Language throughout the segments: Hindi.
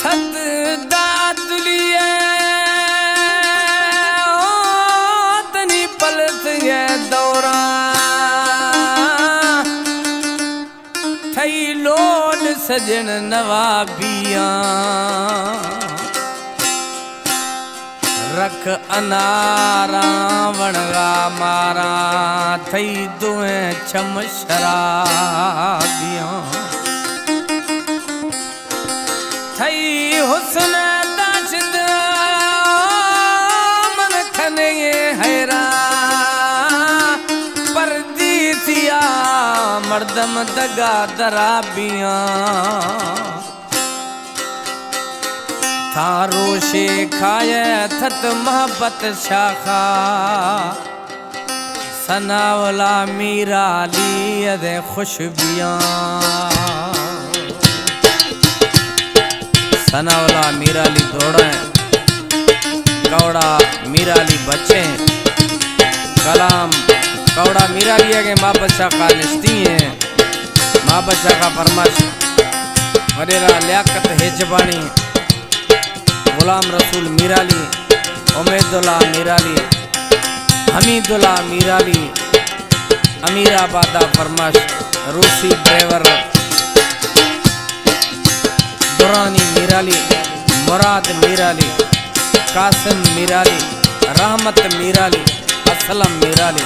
थत दादुलिए तनी पलत ये दौरा थई लोड सजन नवाबिया रख अनारा वणगा मारा थई दुए छम शराबिया थई हुस्न दाशिद मन खने हैरा परदीसिया मर्दम दगा दराबिया थारो शे खाए थत मोहब्बत शाखा सनावला मीरा ली अदे खुशबिया सनावला मीराली दौड़े कौड़ा मीराली बच्चे कलाम कौड़ा मीराली है के माँ बच्चा का निश्ती है माँ बच्चा का फरमाश वडेरा लियाकत हेजबानी गुलाम रसूल मीराली उमेदुल्ला मीराली हमीदुल्ला मीराली अमीराबादा फरमाश रूसी ड्राइवर दुरानी मीराली मुराद मीराली कासिम मीराली रहमत मीराली असलम मीराली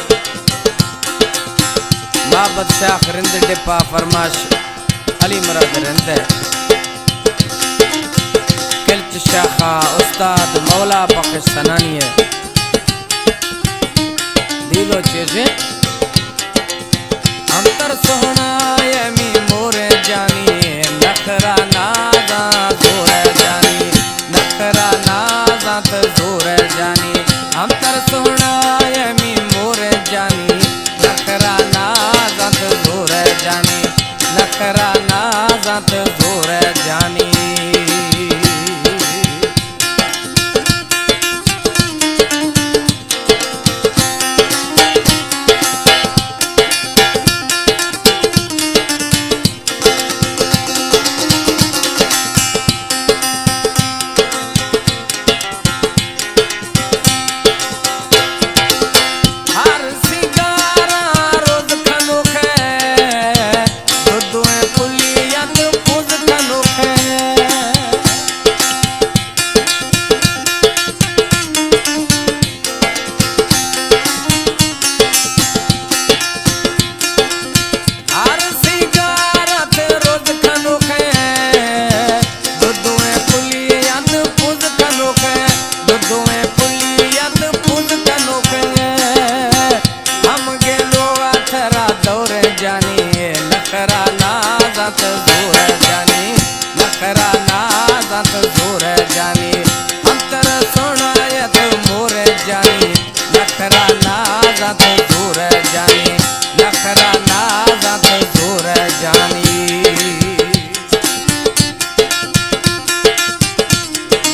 माबद शाख रिंद डिपा फरमाश अली मुराद रिंद किल्च शाखा उस्ताद मौला बख्श सनानी है दिलो चेजे अंतर सोहना यमी मोरे जानी नखरा नाजा जोर जानी नखरा नाजा तो जोर जानी अंतर सोहना यमी मोरे जानी नखरा नाजा तो जोर जानी नखरा नाजा तो जोर जानी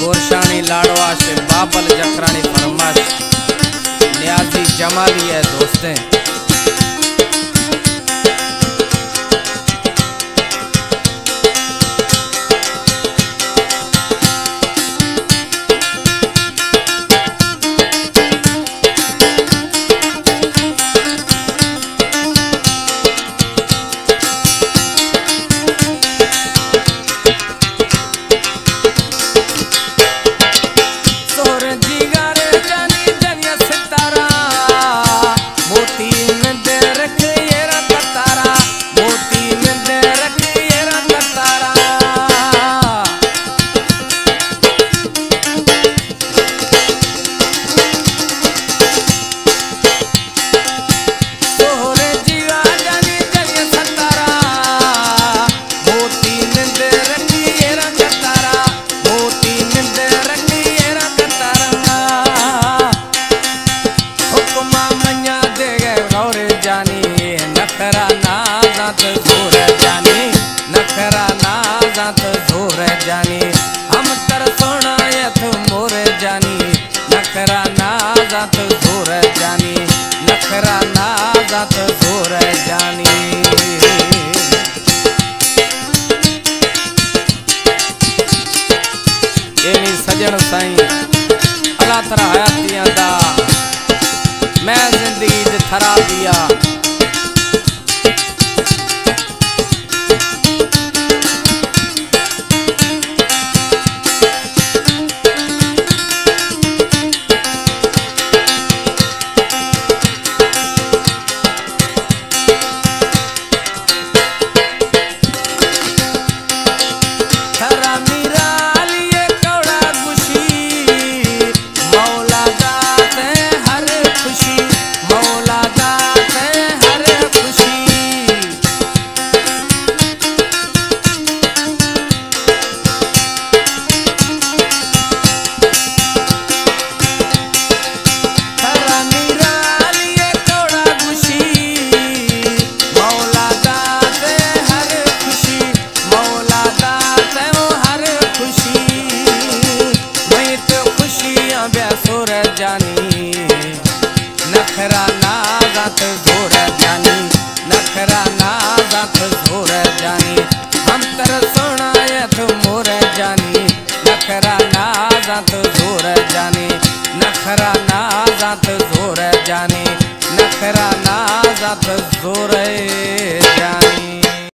गोरशानी लाडवा से बाबल जखरानी फरमाश न्याजी जमाली है दोस्तें कर साईं अल्लाह तरा हयातियां दा मैं जिंदगी च थरा दिया नखरा नाज़त जोर जानी नखरा नाज़त जोर जानी हम तर सुनायत मोर जानी नखरा नाज़त जोर जानी नखरा नाज़त जोर जानी नखरा नाज़त जोर